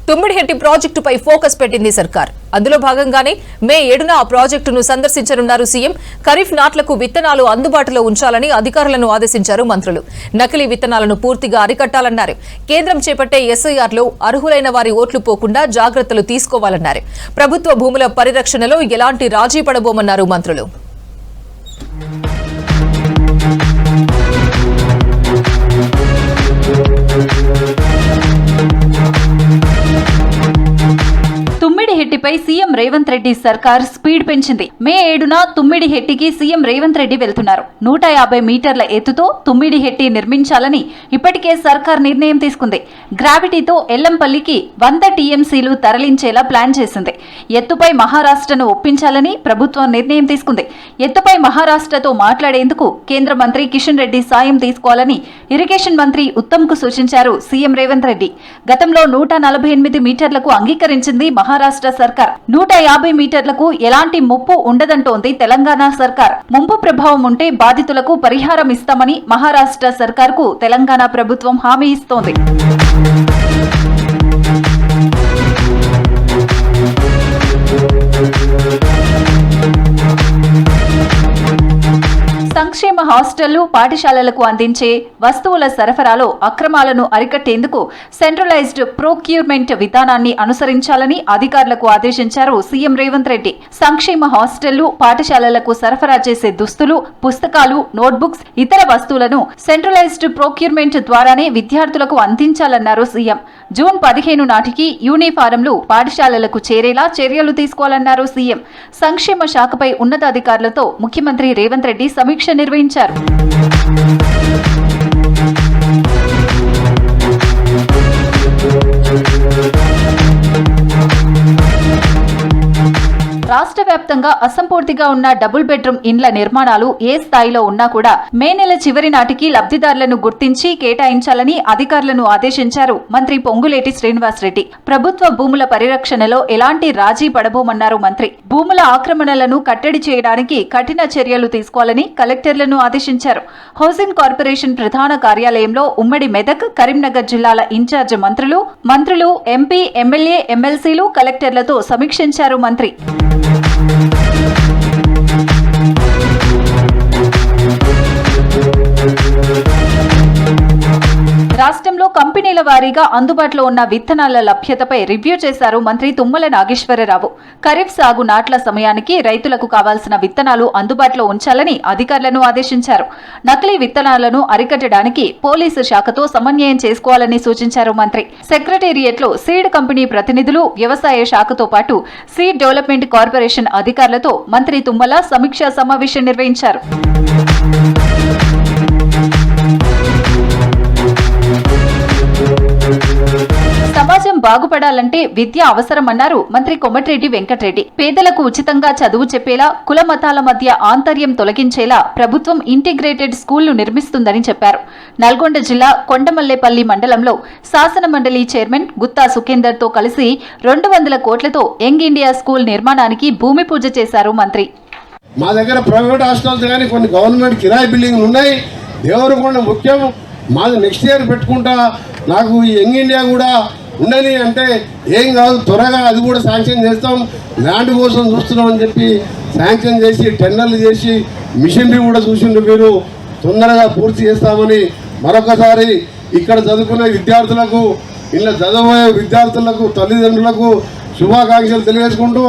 తుమ్మిడిహెట్టి ప్రాజెక్టుపై ఫోకస్ పెట్టింది సర్కార్. అందులో భాగంగానే మే 7న ఆ ప్రాజెక్టును సందర్శించనున్నారు సీఎం. ఖరీఫ్ నాట్లకు విత్తనాలు అందుబాటులో ఉంచాలని అధికారులను ఆదేశించారు మంత్రులు. నకిలీ విత్తనాలను పూర్తిగా అరికట్టాలన్నారు. కేంద్రం చేపట్టే ఎస్ఐఆర్లో అర్హులైన వారి ఓట్లు పోకుండా జాగ్రత్తలు తీసుకోవాలన్నారు. ప్రభుత్వ భూముల పరిరక్షణలో ఎలాంటి రాజీ పడబోమన్నారు మంత్రులు. తుమ్మిడిహెట్టిపై సీఎం రేవంత్ రెడ్డి సర్కార్ స్పీడ్ పెంచింది. మే 7న తుమ్మిడిహెట్టికి సీఎం రేవంత్ రెడ్డి వెళ్తున్నారు. 150 మీటర్ల ఎత్తుతో తుమ్మిడిహెట్టి నిర్మించాలని ఇప్పటికే సర్కార్ నిర్ణయం తీసుకుంది. గ్రావిటీతో ఎల్లంపల్లికి 100 టీఎంసీలు తరలించేలా ప్లాన్ చేసింది. ఎత్తుపై మహారాష్ట్రను ఒప్పించాలని ప్రభుత్వం నిర్ణయం తీసుకుంది. ఎత్తుపై మహారాష్ట్రతో మాట్లాడేందుకు కేంద్ర మంత్రి కిషన్ రెడ్డి సాయం తీసుకోవాలని ఇరిగేషన్ మంత్రి ఉత్తమ్ కు సూచించారు సీఎం రేవంత్ రెడ్డి. గతంలో 148 మీటర్లకు అంగీకరించింది మహారాష్ట్ర సర్కార్. 150 మీటర్లకు ఎలాంటి ముప్పు ఉండదంటోంది తెలంగాణ సర్కార్. ముంపు ప్రభావం ఉంటే బాధితులకు పరిహారం ఇస్తామని మహారాష్ట్ర సర్కార్కు తెలంగాణ ప్రభుత్వం హామీ ఇస్తోంది. సంక్షేమ హాస్టళ్లు, పాఠశాలలకు అందించే వస్తువుల సరఫరాలో అక్రమాలను అరికట్టేందుకు సెంట్రలైజ్డ్ ప్రొక్యూర్మెంట్ విధానాన్ని అనుసరించాలని అధికారులకు ఆదేశించారు సీఎం రేవంత్ రెడ్డి. సంక్షేమ హాస్టళ్లు, పాఠశాలలకు సరఫరా చేసే దుస్తులు, పుస్తకాలు, నోట్బుక్స్, ఇతర వస్తువులను సెంట్రలైజ్డ్ ప్రొక్యూర్మెంట్ ద్వారానే విద్యార్థులకు అందించాలన్నారు సీఎం. జూన్ 15 నాటికి యూనిఫారంలు పాఠశాలలకు చేరేలా చర్యలు తీసుకోవాలన్నారు సీఎం. సంక్షేమ శాఖపై ఉన్నతాధికారులతో ముఖ్యమంత్రి రేవంత్ రెడ్డి సమీక్ష నిర్వహించారు. రాష్ట్ర వ్యాప్తంగా అసంపూర్తిగా ఉన్న డబుల్ బెడ్రూమ్ ఇండ్ల నిర్మాణాలు ఏ స్థాయిలో ఉన్నా కూడా మే నెల చివరి నాటికి లబ్ధిదారులను గుర్తించి కేటాయించాలని అధికారులను ఆదేశించారు మంత్రి పొంగులేటి శ్రీనివాసరెడ్డి. ప్రభుత్వ భూముల పరిరక్షణలో ఎలాంటి రాజీ పడబోమన్నారు మంత్రి. భూముల ఆక్రమణలను కట్టడి చేయడానికి కఠిన చర్యలు తీసుకోవాలని కలెక్టర్లను ఆదేశించారు. హౌసింగ్ కార్పొరేషన్ ప్రధాన కార్యాలయంలో ఉమ్మడి మెదక్, కరీంనగర్ జిల్లాల ఇన్ఛార్జ్ మంత్రులు, ఎంపీ, ఎమ్మెల్యే, ఎమ్మెల్సీలు, కలెక్టర్లతో సమీక్షించారు మంత్రి. రాష్ట్రంలో కంపెనీల వారీగా అందుబాటులో ఉన్న విత్తనాల లభ్యతపై రివ్యూ చేశారు మంత్రి తుమ్మల నాగేశ్వరరావు. ఖరీఫ్ సాగు నాట్ల సమయానికి రైతులకు కావాల్సిన విత్తనాలు అందుబాటులో ఉంచాలని అధికారులను ఆదేశించారు. నకిలీ విత్తనాలను అరికట్టడానికి పోలీసు శాఖతో సమన్వయం చేసుకోవాలని సూచించారు మంత్రి. సెక్రటేరియట్లో సీడ్ కంపెనీ ప్రతినిధులు, వ్యవసాయ శాఖతో పాటు సీడ్ డెవలప్మెంట్ కార్పొరేషన్ అధికారులతో మంత్రి తుమ్మల సమీక్షా సమావేశం నిర్వహించారు. సమాజం బాగుపడాలంటే విద్య అవసరమన్నారు మంత్రి కోమటిరెడ్డి వెంకటరెడ్డి. పేదలకు ఉచితంగా చదువు చెప్పేలా, కుల మతాల మధ్య ఆంతర్యం తొలగించేలా ప్రభుత్వం ఇంటిగ్రేటెడ్ స్కూళ్లు నిర్మిస్తుందని చెప్పారు. నల్గొండ జిల్లా కొండమల్లేపల్లి మండలంలో శాసన మండలి చైర్మన్ గుత్తా సుఖేందర్ తో కలిసి 200 కోట్లతో యంగ్ ఇండియా స్కూల్ నిర్మాణానికి భూమి పూజ చేశారు మంత్రి. మా దగ్గర ప్రైవేట్ హాస్టల్స్ కానీ కొన్ని గవర్నమెంట్ కిరాయి బిల్డింగ్లు ఉన్నాయి. దేవరకొండ ముఖ్యం. మాది నెక్స్ట్ ఇయర్ పెట్టుకుంటా, నాకు ఈ యంగ్ ఇండియా కూడా ఉండని అంటే ఏం కాదు, త్వరగా అది కూడా శాంక్షన్ చేస్తాం, ల్యాండ్ కోసం చూస్తున్నాం అని చెప్పి శాంక్షన్ చేసి టెండర్లు చేసి మిషనరీ కూడా చూసిండ్రు. మీరు తొందరగా పూర్తి చేస్తామని మరొకసారి ఇక్కడ చదువుకునే విద్యార్థులకు, ఇలా చదవబోయే విద్యార్థులకు, తల్లిదండ్రులకు శుభాకాంక్షలు తెలియజేసుకుంటూ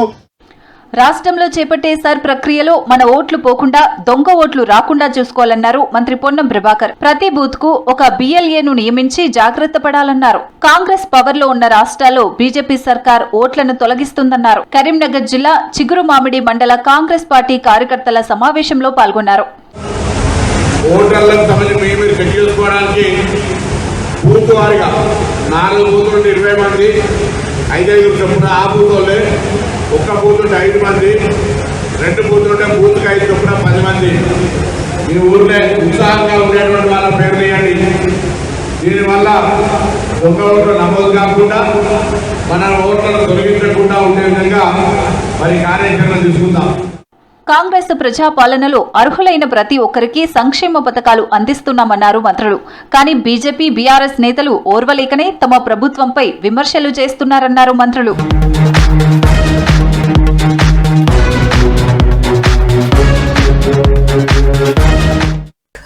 రాష్ట్రంలో చేపట్టే సర్ ప్రక్రియలో మన ఓట్లు పోకుండా దొంగ ఓట్లు రాకుండా చూసుకోవాలన్నారు మంత్రి పొన్నం ప్రభాకర్. ప్రతి బూత్ కు ఒక బిఎల్ఏను నియమించి జాగ్రత్త పడాలన్నారు. కాంగ్రెస్ పవర్ లో ఉన్న రాష్ట్రాల్లో బీజేపీ సర్కార్ ఓట్లను తొలగిస్తుందన్నారు. కరీంనగర్ జిల్లా చిగురుమామిడి మండల కాంగ్రెస్ పార్టీ కార్యకర్తల సమావేశంలో పాల్గొన్నారు. ఒక్క బూత్ ఉంటే 5 మంది, 2 బూతులు ఉంటే బూత్కి 5 చొప్పున 10 మంది. మీ ఊర్లో ఉత్సాహంగా ఉండేటువంటి వాళ్ళ పేర్లు ఇవ్వండి. దీనివల్ల దొంగ ఓట్లు నమోదు కాకుండా మన ఓట్లను తొలగించకుండా ఉండే విధంగా మరి కార్యాచరణ తీసుకుందాం. కాంగ్రెస్ ప్రజాపాలనలో అర్హులైన ప్రతి ఒక్కరికి సంక్షేమ పథకాలు అందిస్తున్నామన్నారు మంత్రులు. కానీ బీజేపీ, బీఆర్ఎస్ నేతలు ఓర్వలేకనే తమ ప్రభుత్వంపై విమర్శలు చేస్తున్నారన్నారు మంత్రులు.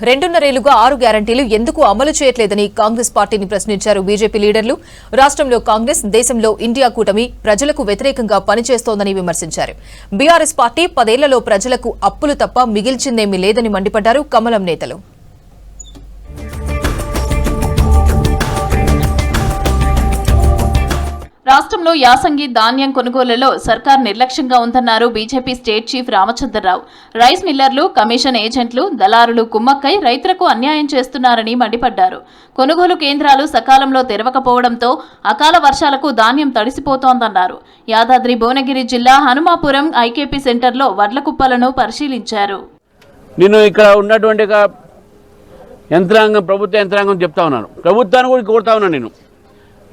రెండున్నరేళ్లుగా 6 గ్యారంటీలు ఎందుకు అమలు చేయట్లేదని కాంగ్రెస్ పార్టీని ప్రశ్నించారు బీజేపీ లీడర్లు. రాష్ట్రంలో కాంగ్రెస్, దేశంలో ఇండియా కూటమి ప్రజలకు వ్యతిరేకంగా పనిచేస్తోందని విమర్శించారు. బీఆర్ఎస్ పార్టీ 10 ఏళ్లలో ప్రజలకు అప్పులు తప్ప మిగిల్చిందేమీ లేదని మండిపడ్డారు కమలం నేతలు. రాష్ట్రంలో యాసంగి ధాన్యం కొనుగోలులో సర్కార్ నిర్లక్ష్యంగా ఉందన్నారు BJP state chief Ramachandra Rao. Rice మిల్లర్లు, కమిషన్ ఏజెంట్లు, దళారులు కుమ్మక్కై రైతులకు అన్యాయం చేస్తున్నారని మండిపడ్డారు. కొనుగోలు కేంద్రాలు సకాలంలో తెరవకపోవడంతో అకాల వర్షాలకు ధాన్యం తడిసిపోతోందన్నారు. యాదాద్రి భువనగిరి జిల్లా హనుమాపురం ఐకేపీ సెంటర్లో వడ్ల కుప్పలను పరిశీలించారు. నేను ఇక్కడ ఉన్నటువంటి యంత్రాంగం, ప్రభుత్వ యంత్రాంగం చెప్తా ఉన్నాను, ప్రభుత్వాన్ని కూడా కోరుతా ఉన్నాను. నేను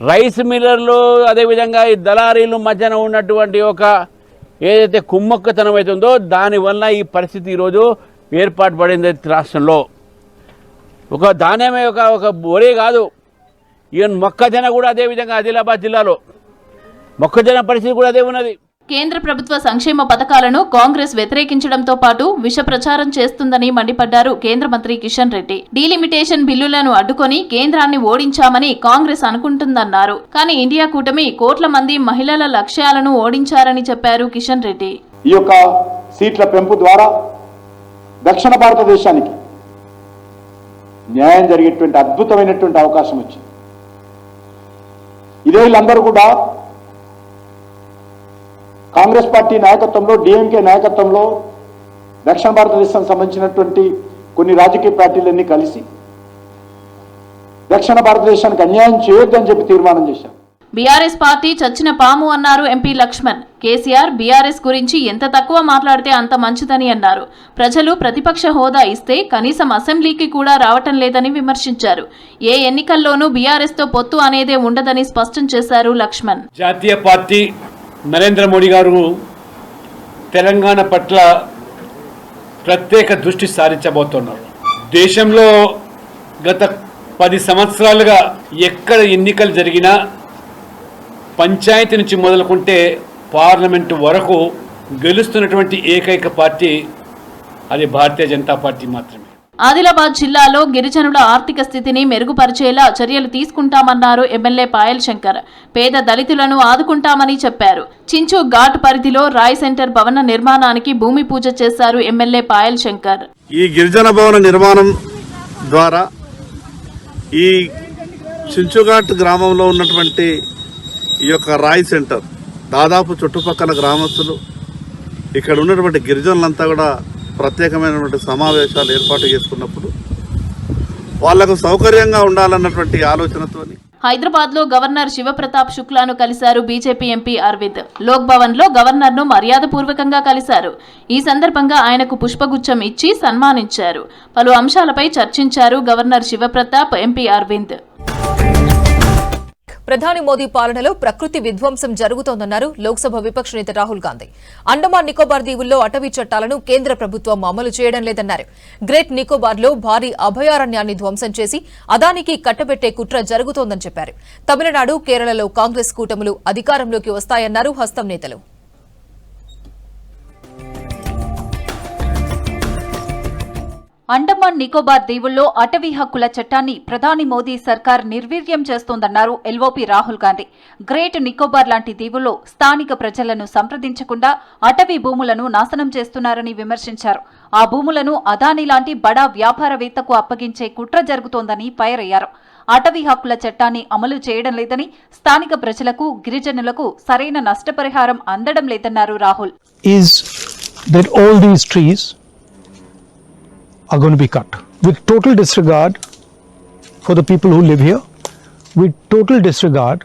రైస్ మిల్లర్లు, అదేవిధంగా ఈ దళారీలు మధ్యన ఉన్నటువంటి ఒక ఏదైతే కుమ్మక్కతనం అవుతుందో దానివల్ల ఈ పరిస్థితి ఈరోజు ఏర్పాటు పడింది రాష్ట్రంలో. ఒక ధాన్యమే ఒక ఒరే కాదు, ఈవెన్ మొక్కజొన్న కూడా అదేవిధంగా ఆదిలాబాద్ జిల్లాలో మొక్కజొన్న పరిస్థితి కూడా అదే ఉన్నది. కేంద్ర ప్రభుత్వ సంక్షేమ పథకాలను కాంగ్రెస్ వ్యతిరేకించడంతో పాటు విష ప్రచారం చేస్తుందని మండిపడ్డారు కేంద్ర మంత్రి కిషన్ రెడ్డి. డీలిమిటేషన్ బిల్లులను అడ్డుకొని కేంద్రాన్ని ఓడించామని కాంగ్రెస్ అనుకుంటుందన్నారు. కానీ ఇండియా కూటమి కోట్ల మంది మహిళల లక్ష్యాలను ఓడించారని చెప్పారు కిషన్ రెడ్డి. ఈ యొక్క సీట్ల పెంపు ద్వారా దక్షిణ భారతదేశానికి న్యాయం జరిగేటువంటి అద్భుతమైనటువంటి అవకాశం వచ్చింది. ఇదే వీళ్ళందరూ కూడా కాంగ్రెస్ పార్టీ నాయకత్వంలో, డిఎంకే నాయకత్వంలో దక్షిణ భారతదేశానికి సంబంధించినటువంటి కొన్ని రాజకీయ పార్టీలన్నీ కలిసి దక్షిణ భారతదేశానికి అన్యాయం చేయొద్దని చెప్పి తీర్మానం చేశారు. బీఆర్ఎస్ పార్టీ చచ్చిన పాము అన్నారు ఎంపీ లక్ష్మణ్. కేసీఆర్ బీఆర్ఎస్ గురించి ఎంత తక్కువ మాట్లాడితే అంత మంచిదని అన్నారు. ప్రజలు ప్రతిపక్ష హోదా ఇస్తే కనీసం అసెంబ్లీకి కూడా రావటం లేదని విమర్శించారు. ఏ ఎన్నికల్లోనూ బీఆర్ఎస్ తో పొత్తు అనేదే ఉండదని స్పష్టం చేశారు లక్ష్మణ్. జాతీయ పార్టీ నరేంద్ర మోడీ గారు తెలంగాణ పట్ల ప్రత్యేక దృష్టి సారించబోతున్నారు. దేశంలో గత 10 సంవత్సరాలుగా ఎక్కడ ఎన్నికలు జరిగినా పంచాయతీ నుంచి మొదలుకుంటే పార్లమెంటు వరకు గెలుస్తున్నటువంటి ఏకైక పార్టీ అది భారతీయ జనతా పార్టీ మాత్రమే. ఆదిలాబాద్ జిల్లాలో గిరిజనుల ఆర్థిక స్థితిని మెరుగుపరిచేలా చర్యలు తీసుకుంటామన్నారు ఎమ్మెల్యే పాయల్ శంకర్. పేద దళితులను ఆదుకుంటామని చెప్పారు. చించు ఘాట్ పరిధిలో రాయ్ సెంటర్ భవన నిర్మాణానికి భూమి పూజ చేశారు ఎమ్మెల్యే పాయల్ శంకర్. ఈ గిరిజన భవన నిర్మాణం ద్వారా ఈ చించుఘాట్ గ్రామంలో ఉన్నటువంటి ఈ యొక్క రాయ్ సెంటర్ దాదాపు చుట్టుపక్కల గ్రామస్తులు, ఇక్కడ ఉన్నటువంటి గిరిజనులంతా కూడా ప్రత్యేకమైనటువంటి సమావేశాలు ఏర్పాటు చేసుకున్నప్పుడు వాళ్లకు సౌకర్యంగా ఉండాలన్నటువంటి ఆలోచనతో హైదరాబాద్ లో గవర్నర్ శివప్రతాప్ శుక్లాను కలిశారు బీజేపీ ఎంపీ అరవింద్. లోక్ భవన్ లో గవర్నర్ ను మర్యాదపూర్వకంగా కలిశారు. ఈ సందర్భంగా ఆయనకు పుష్పగుచ్చం ఇచ్చి సన్మానించారు. పలు అంశాలపై చర్చించారు గవర్నర్ శివప్రతాప్, ఎంపీ అరవింద్. ప్రధాని మోదీ పాలనలో ప్రకృతి విధ్వంసం జరుగుతోందన్నారు లోక్సభ విపక్ష నేత రాహుల్ గాంధీ. అండమాన్ నికోబార్ దీవుల్లో అటవీ చట్టాలను కేంద్ర ప్రభుత్వం అమలు చేయడం లేదన్నారు. గ్రేట్ నికోబార్లో భారీ అభయారణ్యాన్ని ధ్వంసం చేసి అదానికి కట్టబెట్టే కుట్ర జరుగుతోందని చెప్పారు. తమిళనాడు, కేరళలో కాంగ్రెస్ కూటములు అధికారంలోకి వస్తాయన్నారు హస్తం నేతలు. అండమాన్ నికోబార్ దీవుల్లో అటవీ హక్కుల చట్టాన్ని ప్రధాని మోదీ సర్కార్ నిర్వీర్యం చేస్తోందన్నారు ఎల్ఓపీ రాహుల్ గాంధీ. గ్రేట్ నికోబార్ లాంటి దీవుల్లో స్థానిక ప్రజలను సంప్రదించకుండా అటవీ భూములను నాశనం చేస్తున్నారని విమర్శించారు. ఆ భూములను అదానీ లాంటి బడా వ్యాపారవేత్తకు అప్పగించే కుట్ర జరుగుతోందని ఫైర్ అయ్యారు. అటవీ హక్కుల చట్టాన్ని అమలు చేయడం లేదని, స్థానిక ప్రజలకు, గిరిజనులకు సరైన నష్టపరిహారం అందడం లేదన్నారు Rahul. Are going to be cut with total disregard for the people who live here, with total disregard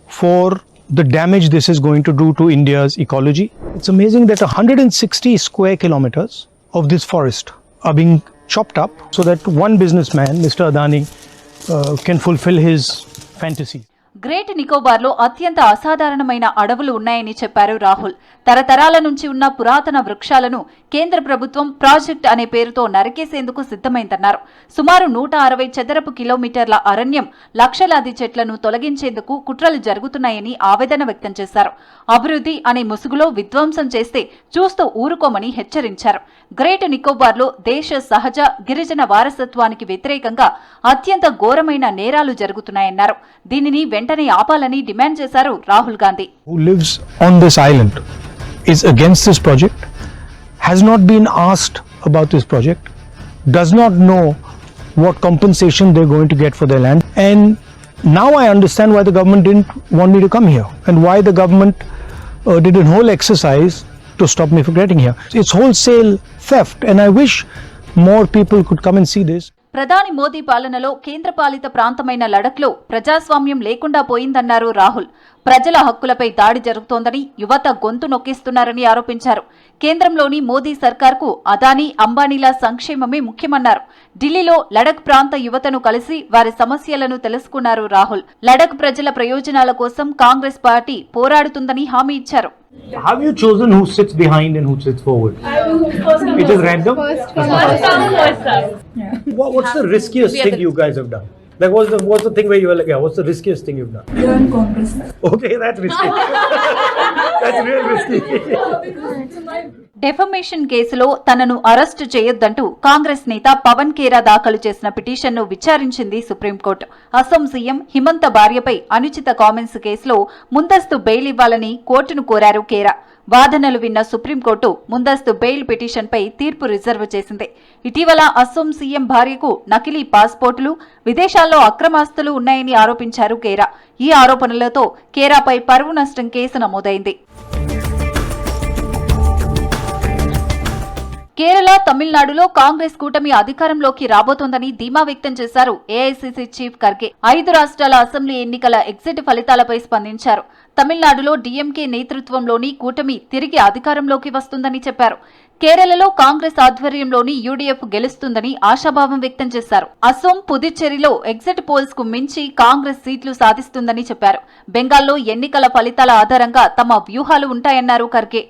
for the damage this is going to do to India's ecology. It's amazing that 160 square kilometers of this forest are being chopped up so that one businessman, Mr. Adani, can fulfill his fantasies. Great నికోబార్లో అత్యంత అసాధారణమైన అడవులు ఉన్నాయని చెప్పారు రాహుల్. తరతరాల నుంచి ఉన్న పురాతన వృక్షాలను కేంద్ర ప్రభుత్వం ప్రాజెక్ట్ అనే పేరుతో నరికేసేందుకు సిద్ధమైందన్నారు. సుమారు 160 చదరపు కిలోమీటర్ల అరణ్యం, లక్షలాది చెట్లను తొలగించేందుకు కుట్రలు జరుగుతున్నాయని ఆవేదన వ్యక్తం చేశారు. అభివృద్ధి అనే ముసుగులో విధ్వంసం చేస్తే చూస్తూ ఊరుకోమని హెచ్చరించారు. గ్రేట్ నికోబార్లో దేశ సహజ గిరిజన వారసత్వానికి వ్యతిరేకంగా అత్యంత ఘోరమైన నేరాలు జరుగుతున్నాయన్నారు. దీనిని వెంటనే ఆపాలని డిమాండ్ చేశారు Rahul Gandhi. Who lives on this island is against this project, has not been asked about this project, does not know what compensation they're going to get for their land, and now I understand why the government didn't want me to come here and why the government did a whole exercise to stop me from getting here. It's wholesale theft, and I wish more people could come and see this. ప్రధాని మోదీ పాలనలో కేంద్రపాలిత ప్రాంతమైన లడఖ్లో ప్రజాస్వామ్యం లేకుండా పోయిందన్నారు రాహుల్. ప్రజల హక్కులపై దాడి జరుగుతోందని, యువత గొంతు నొక్కిస్తున్నారని ఆరోపించారు. కేంద్రంలోని మోదీ సర్కార్కు అదానీ, అంబానీల సంక్షేమమే ముఖ్యమన్నారు. ఢిల్లీలో లడఖ్ ప్రాంత యువతను కలిసి వారి సమస్యలను తెలుసుకున్నారు రాహుల్. లడఖ్ ప్రజల ప్రయోజనాల కోసం కాంగ్రెస్ పార్టీ పోరాడుతుందని హామీ ఇచ్చారు. Have you chosen who sits behind and who sits forward? It is random? What's the riskiest thing you guys have done? Like, what's the thing where you were like, yeah, what's the riskiest thing you've done? Join Congress. Okay, that's risky. That's real risky. Defamation కేసులో తనను arrest చేయొద్దంటూ Congress నేత పవన్ ఖేరా దాఖలు చేసిన పిటిషన్ను విచారించింది supreme court. Assam CM Himanta భార్యపై అనుచిత comments కేసులో ముందస్తు bail ఇవ్వాలని కోర్టును కోరారు ఖేరా. వాదనలు విన్న సుప్రీంకోర్టు ముందస్తు బెయిల్ పిటిషన్పై తీర్పు రిజర్వ్ చేసింది. ఇటీవల అస్సాం సీఎం భార్యకు నకిలీ పాస్పోర్టులు, విదేశాల్లో అక్రమాస్తులు ఉన్నాయని ఆరోపించారు ఖేరా. ఈ ఆరోపణలతో ఖేరాపై పరువు నష్టం కేసు నమోదైంది. కేరళ, తమిళనాడులో కాంగ్రెస్ కూటమి అధికారంలోకి రాబోతోందని ధీమా వ్యక్తం చేశారు ఏఐసీసీ చీఫ్ ఖర్గే. 5 రాష్ట్రాల అసెంబ్లీ ఎన్నికల ఎగ్జిట్ ఫలితాలపై స్పందించారు. తమిళనాడులో డీఎంకే నేతృత్వంలోని కూటమి తిరిగి అధికారంలోకి వస్తుందని చెప్పారు. కేరళలో కాంగ్రెస్ ఆధ్వర్యంలోని యూడీఎఫ్ గెలుస్తుందని ఆశాభావం వ్యక్తం చేశారు. అసోం, పుదుచ్చేరిలో ఎగ్జిట్ పోల్స్ కు మించి కాంగ్రెస్ సీట్లు సాధిస్తుందని చెప్పారు. బెంగాల్లో ఎన్నికల ఫలితాల ఆధారంగా తమ వ్యూహాలు ఉంటాయన్నారు ఖర్గే.